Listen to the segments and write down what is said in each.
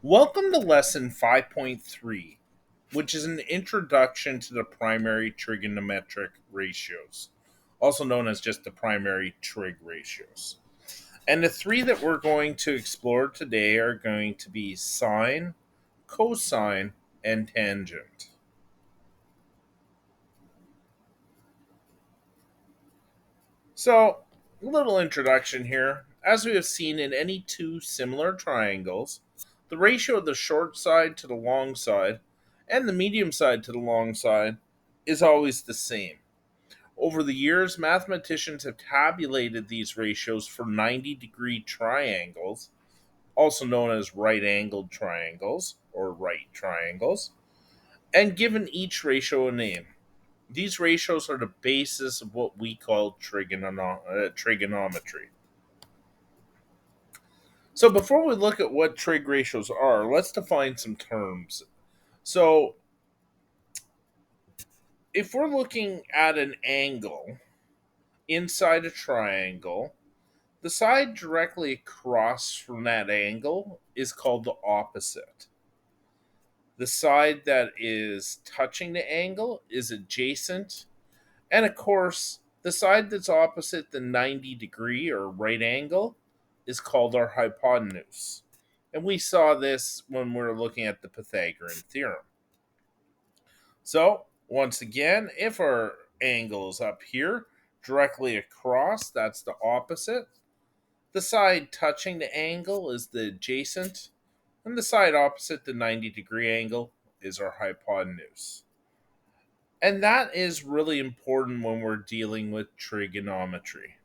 Welcome to lesson 5.3, which is an introduction to the primary trigonometric ratios, also known as just the primary trig ratios. And the three that we're going to explore today are going to be sine, cosine, and tangent. So, a little introduction here. As we have seen in any two similar triangles, the ratio of the short side to the long side and the medium side to the long side is always the same. Over the years, mathematicians have tabulated these ratios for 90-degree triangles, also known as right angled triangles or right triangles, and given each ratio a name. These ratios are the basis of what we call trigonometry. So before we look at what trig ratios are, let's define some terms. So if we're looking at an angle inside a triangle, the side directly across from that angle is called the opposite. The side that is touching the angle is adjacent. And of course, the side that's opposite the 90-degree or right angle is called our hypotenuse. And we saw this when we were looking at the Pythagorean theorem. So, once again, if our angle is up here, directly across, that's the opposite. The side touching the angle is the adjacent, and the side opposite the 90-degree angle is our hypotenuse. And that is really important when we're dealing with trigonometry.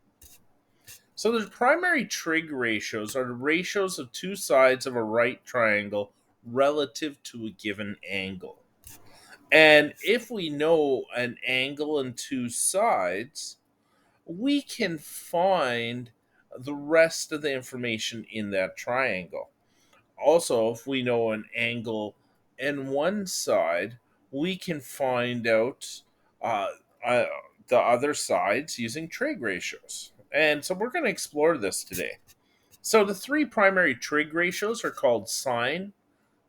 So the primary trig ratios are the ratios of two sides of a right triangle relative to a given angle. And if we know an angle and two sides, we can find the rest of the information in that triangle. Also, if we know an angle and one side, we can find out uh, uh, the other sides using trig ratios. And so we're going to explore this today. So the three primary trig ratios are called sine,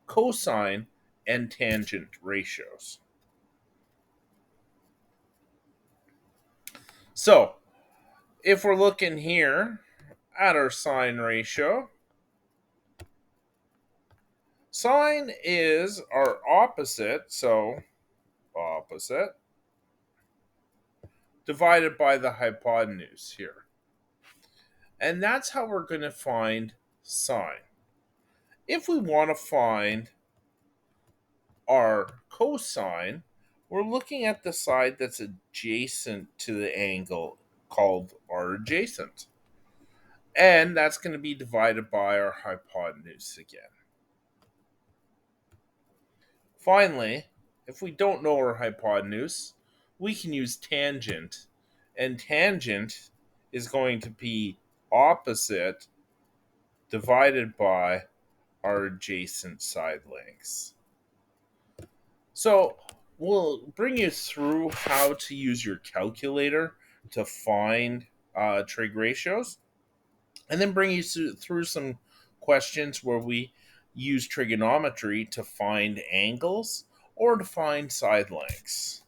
cosine, and tangent ratios. So if we're looking here at our sine ratio, sine is our opposite, so opposite divided by the hypotenuse here. And that's how we're going to find sine. If we want to find our cosine, we're looking at the side that's adjacent to the angle called our adjacent. And that's going to be divided by our hypotenuse again. Finally, if we don't know our hypotenuse, we can use tangent. And tangent is going to be opposite divided by our adjacent side lengths. So we'll bring you through how to use your calculator to find trig ratios, and then bring you through some questions where we use trigonometry to find angles or to find side lengths.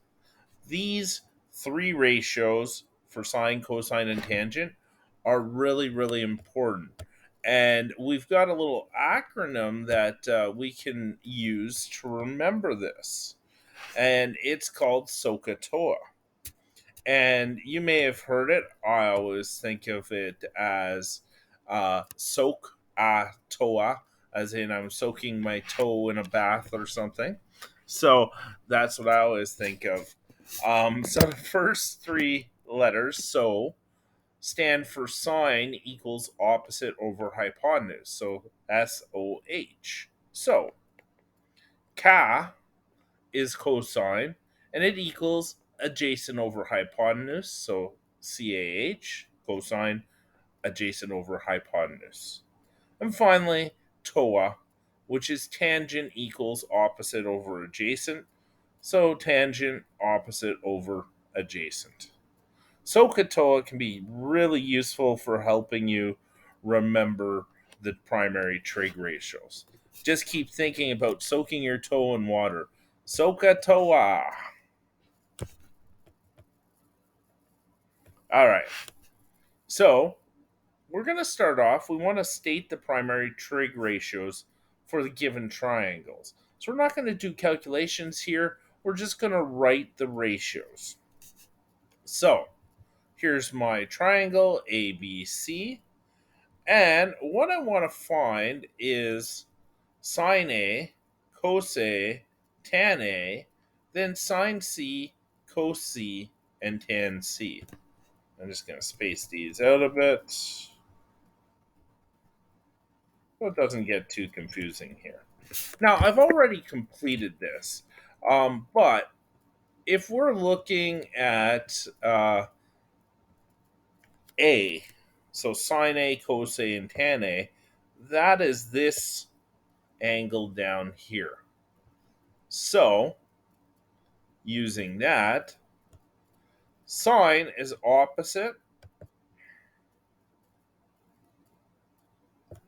These three ratios for sine, cosine, and tangent are really, really important. And we've got a little acronym that we can use to remember this. And it's called SOHCAHTOA. And you may have heard it. I always think of it as soak a toa, as in I'm soaking my toe in a bath or something. So that's what I always think of. So the first three letters, so, stand for sine equals opposite over hypotenuse. So SOH. So ka is cosine, and it equals adjacent over hypotenuse. So CAH, cosine, adjacent over hypotenuse. And finally, TOA, which is tangent equals opposite over adjacent. So tangent opposite over adjacent. SOHCAHTOA can be really useful for helping you remember the primary trig ratios. Just keep thinking about soaking your toe in water. Soka toa. All right. So we're going to start off. We want to state the primary trig ratios for the given triangles. So we're not going to do calculations here. We're just going to write the ratios. So here's my triangle ABC. And what I want to find is sine A, cos A, tan A, then sine C, cos C, and tan C. I'm just going to space these out a bit so it doesn't get too confusing here. Now, I've already completed this, but if we're looking at A, so sine A, cos A, and tan A, that is this angle down here. So, using that, sine is opposite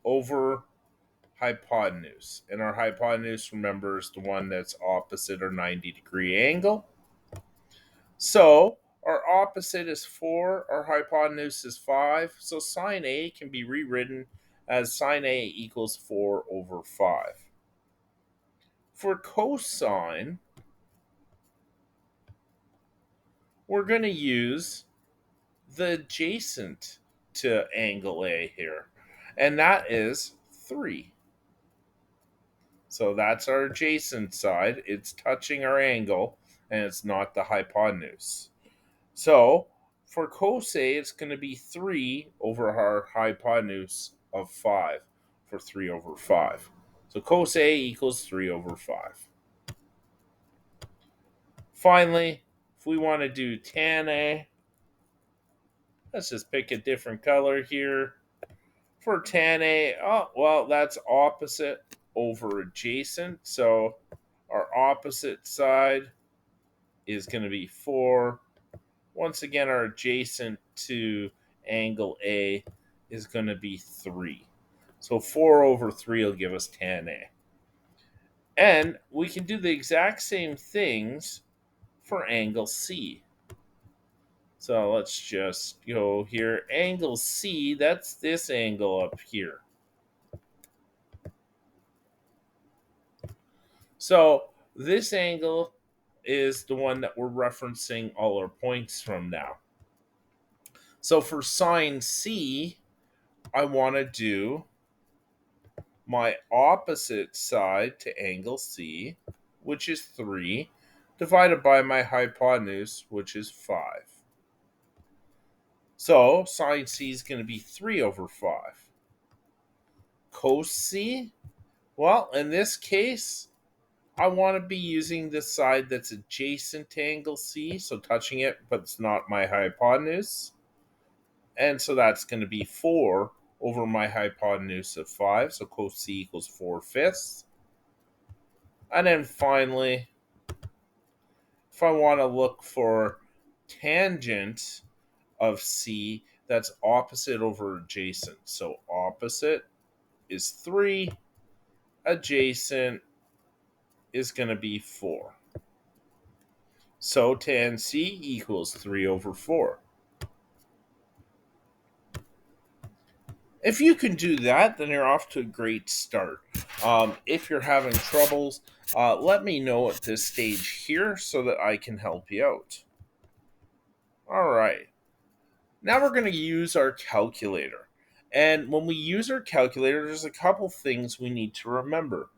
over hypotenuse. And our hypotenuse, remember, is the one that's opposite our 90-degree angle. So our opposite is 4, our hypotenuse is 5. So sine A can be rewritten as sine A equals 4 over 5. For cosine, we're going to use the adjacent to angle A here, and that is 3. So that's our adjacent side. It's touching our angle, and it's not the hypotenuse. So for cos A, it's going to be 3 over our hypotenuse of 5 for 3 over 5. So cos A equals 3 over 5. Finally, if we want to do tan A, let's just pick a different color here. For tan A, oh, well, that's opposite over adjacent. So our opposite side is going to be 4. Once again, our adjacent to angle A is going to be 3. So 4 over 3 will give us tan A. And we can do the exact same things for angle C. So let's just go here. Angle C, that's this angle up here. So this angle is the one that we're referencing all our points from now. So for sine C, I want to do my opposite side to angle C, which is 3, divided by my hypotenuse, which is 5. So sine C is going to be 3 over 5. Cos C, well, in this case, I want to be using the side that's adjacent to angle C, so touching it, but it's not my hypotenuse. And so that's going to be 4 over my hypotenuse of 5, so cos C equals 4/5. And then finally, if I want to look for tangent of C, that's opposite over adjacent. So opposite is 3, adjacent is going to be 4. So tan C equals 3 over 4. If you can do that, then you're off to a great start. If you're having troubles, let me know at this stage here so that I can help you out. All right. Now we're going to use our calculator. And when we use our calculator, there's a couple things we need to remember.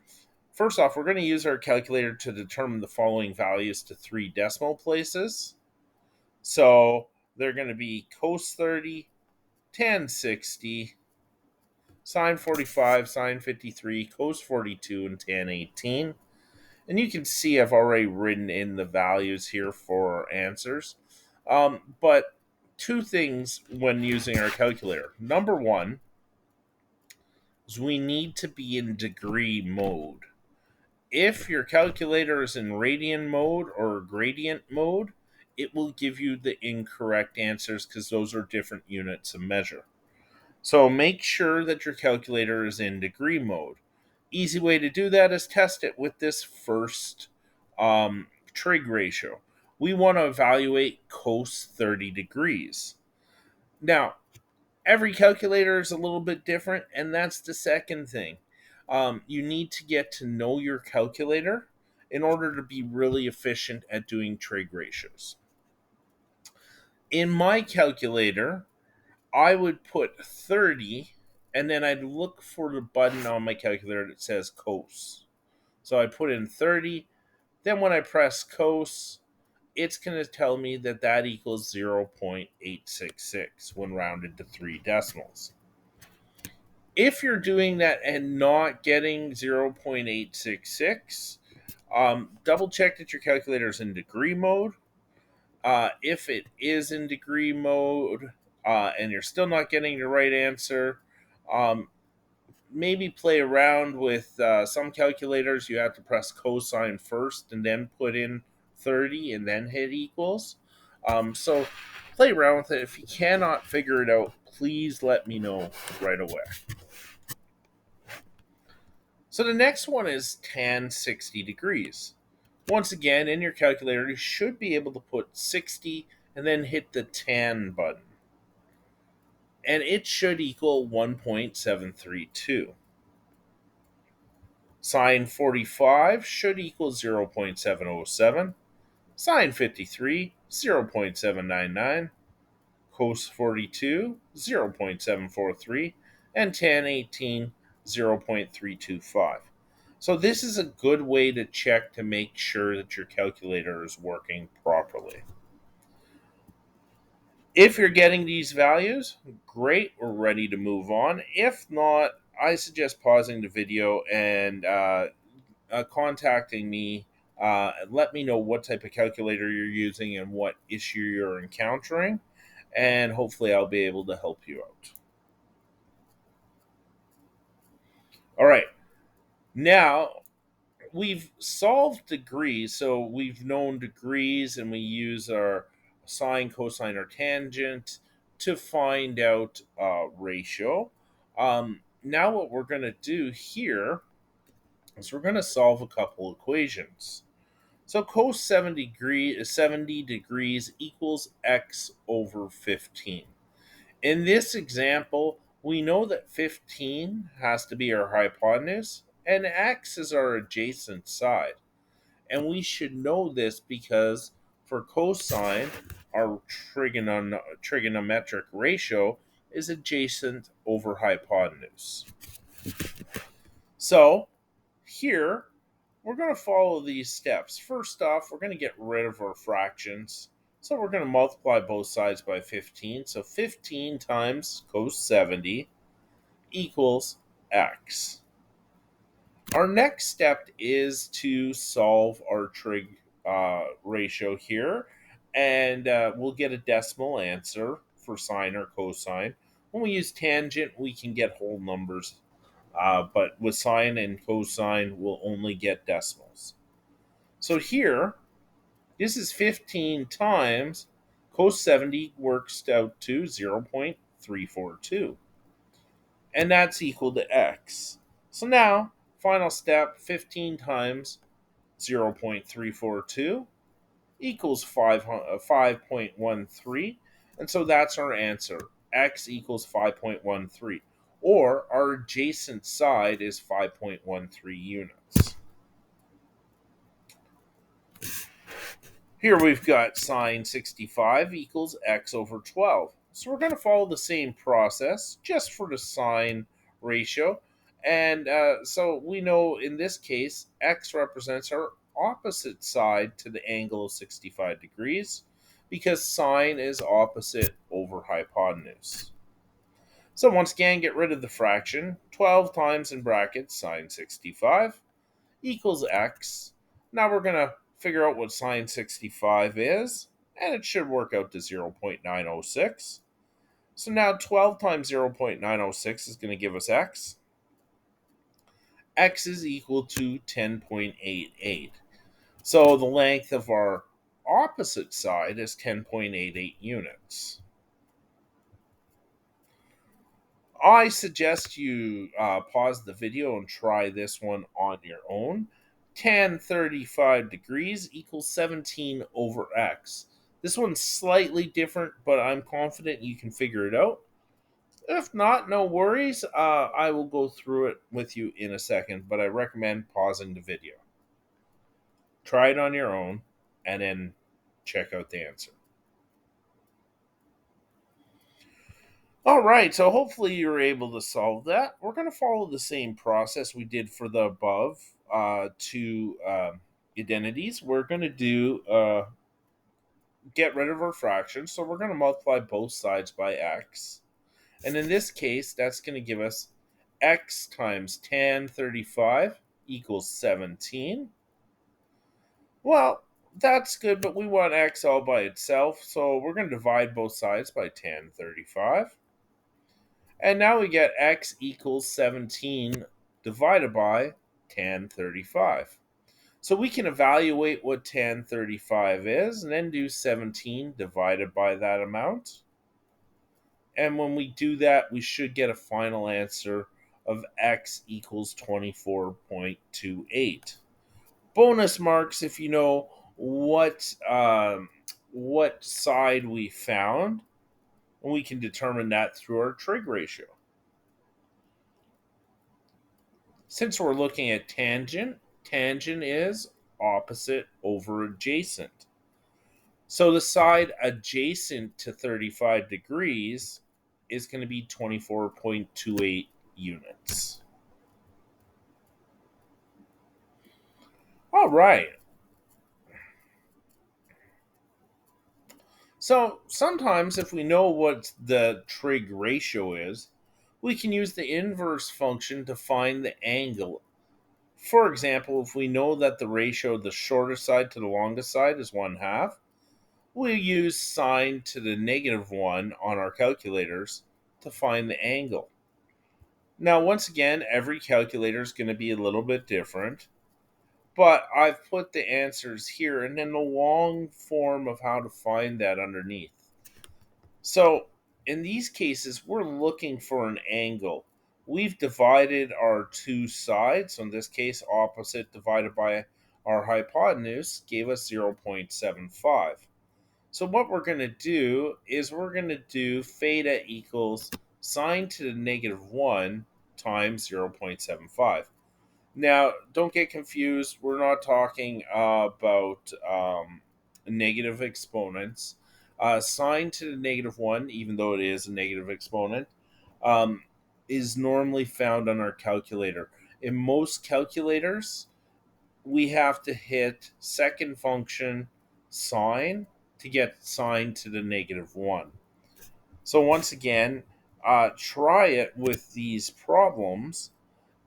First off, we're going to use our calculator to determine the following values to 3 decimal places. So they're going to be cos 30, tan 60, sine 45, sine 53, cos 42, and tan 18. And you can see I've already written in the values here for our answers. But two things when using our calculator. Number one is we need to be in degree mode. If your calculator is in radian mode or gradient mode, it will give you the incorrect answers because those are different units of measure. So make sure that your calculator is in degree mode. Easy way to do that is test it with this first trig ratio. We want to evaluate cos 30 degrees. Now, every calculator is a little bit different, and that's the second thing. You need to get to know your calculator in order to be really efficient at doing trig ratios. In my calculator, I would put 30 and then I'd look for the button on my calculator that says cos. So I put in 30, then when I press cos, it's going to tell me that that equals 0.866 when rounded to 3 decimals. If you're doing that and not getting 0.866, double check that your calculator is in degree mode. If it is in degree mode and you're still not getting the right answer, um, maybe play around with some calculators. You have to press cosine first and then put in 30 and then hit equals. So play around with it. If you cannot figure it out, please let me know right away. So the next one is tan 60 degrees. Once again, in your calculator, you should be able to put 60 and then hit the tan button. And it should equal 1.732. Sine 45 should equal 0.707. Sine 53, 0.799. Cos 42, 0.743. And tan 18, 0.325. So this is a good way to check to make sure that your calculator is working properly. If you're getting these values, great, we're ready to move on. If not, I suggest pausing the video and contacting me. Let me know what type of calculator you're using and what issue you're encountering, and hopefully I'll be able to help you out. All right, now we've solved degrees, so we've known degrees and we use our sine, cosine, or tangent to find out ratio. Now what we're going to do here is we're going to solve a couple equations. So cos 70 degrees equals x over 15. In this example, we know that 15 has to be our hypotenuse and x is our adjacent side. And we should know this because for cosine, our trigonometric ratio is adjacent over hypotenuse. So here, we're going to follow these steps. First off, we're going to get rid of our fractions. So we're going to multiply both sides by 15. So 15 times cos 70 equals x. Our next step is to solve our trig ratio here, and we'll get a decimal answer for sine or cosine. When we use tangent, we can get whole numbers, but with sine and cosine, we'll only get decimals. So here, this is 15 times cos 70 works out to 0.342, and that's equal to x. So now, final step, 15 times 0.342 equals 5.13. And so that's our answer. X equals 5.13. Or our adjacent side is 5.13 units. Here we've got sine 65 equals x over 12. So we're going to follow the same process just for the sine ratio. And so we know in this case, x represents our opposite side to the angle of 65 degrees because sine is opposite over hypotenuse. So once again, get rid of the fraction. 12 times in brackets sine 65 equals x. Now we're going to figure out what sine 65 is, and it should work out to 0.906. So now 12 times 0.906 is going to give us x. X is equal to 10.88. So the length of our opposite side is 10.88 units. I suggest you pause the video and try this one on your own. Tan 35 degrees equals 17 over x. This one's slightly different, but I'm confident you can figure it out. If not, no worries. I will go through it with you in a second, but I recommend pausing the video. Try it on your own and then check out the answer. All right, so hopefully you're able to solve that. We're going to follow the same process we did for the above two identities. We're going to do get rid of our fractions, so we're going to multiply both sides by x. And in this case, that's going to give us x times tan 35 equals 17. Well, that's good, but we want x all by itself, so we're going to divide both sides by tan 35. And now we get x equals 17 divided by tan 35. So we can evaluate what tan 35 is and then do 17 divided by that amount. And when we do that, we should get a final answer of x equals 24.28. Bonus marks if you know what side we found, and we can determine that through our trig ratio. Since we're looking at tangent, tangent is opposite over adjacent. So the side adjacent to 35 degrees is going to be 24.28 units. All right. So sometimes if we know what the trig ratio is, we can use the inverse function to find the angle. For example, if we know that the ratio of the shortest side to the longest side is 1/2, we'll use sine to the -1 on our calculators to find the angle. Now, once again, every calculator is going to be a little bit different, but I've put the answers here and then the long form of how to find that underneath. So, in these cases, we're looking for an angle. We've divided our two sides. So in this case, opposite divided by our hypotenuse gave us 0.75. So what we're going to do is we're going to do theta equals sine to the -1 times 0.75. Now, don't get confused. We're not talking about negative exponents. Sine to the -1, even though it is a negative exponent, um, is normally found on our calculator. In most calculators, we have to hit second function sine to get sine to the -1. So once again, try it with these problems,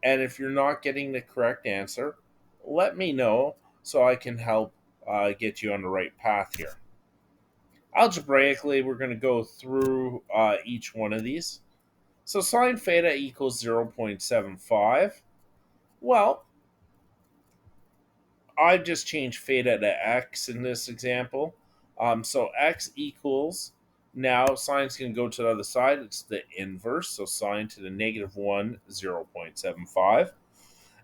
and if you're not getting the correct answer, let me know so I can help get you on the right path here. Algebraically, we're going to go through each one of these. So sine theta equals 0.75. Well, I've just changed theta to x in this example. So x equals, now sine's going to go to the other side. It's the inverse. So sine to the -1, 0.75.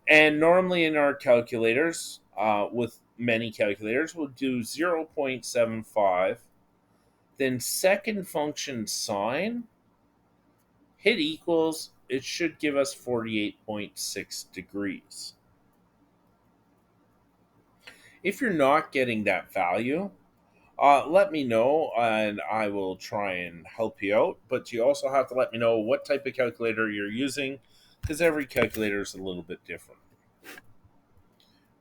And normally in our calculators, with many calculators, we'll do 0.75. Then second function sine, hit equals, it should give us 48.6 degrees. If you're not getting that value, let me know and I will try and help you out. But you also have to let me know what type of calculator you're using because every calculator is a little bit different.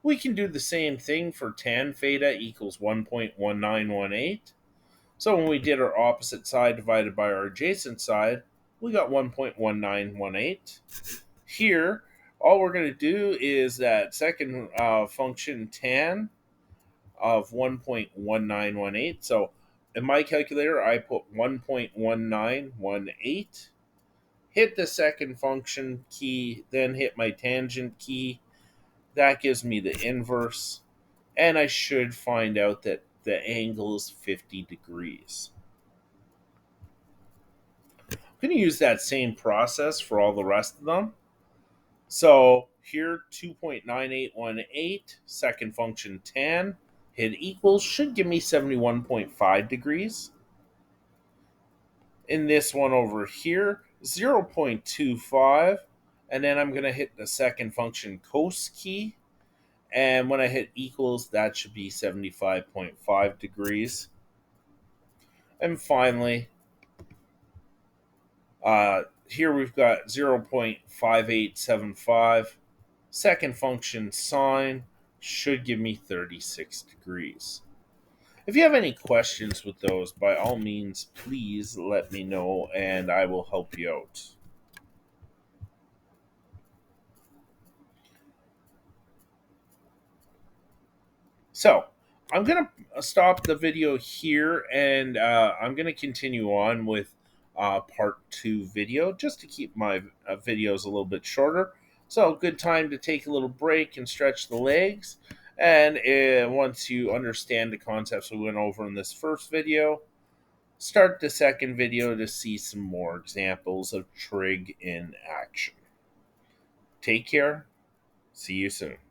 We can do the same thing for tan theta equals 1.1918. So when we did our opposite side divided by our adjacent side, we got 1.1918. Here, all we're going to do is that second function tan of 1.1918. So in my calculator, I put 1.1918, hit the second function key, then hit my tangent key. That gives me the inverse, and I should find out that the angle is 50 degrees. I'm going to use that same process for all the rest of them. So here, 2.9818, second function tan, hit equals, should give me 71.5 degrees. In this one over here, 0.25, and then I'm going to hit the second function cos key, and when I hit equals, that should be 75.5 degrees. And finally, here we've got 0.5875. Second function sine should give me 36 degrees. If you have any questions with those, by all means, please let me know and I will help you out. So, I'm going to stop the video here and I'm going to continue on with part 2 video just to keep my videos a little bit shorter. So, good time to take a little break and stretch the legs. And once you understand the concepts we went over in this first video, start the second video to see some more examples of trig in action. Take care. See you soon.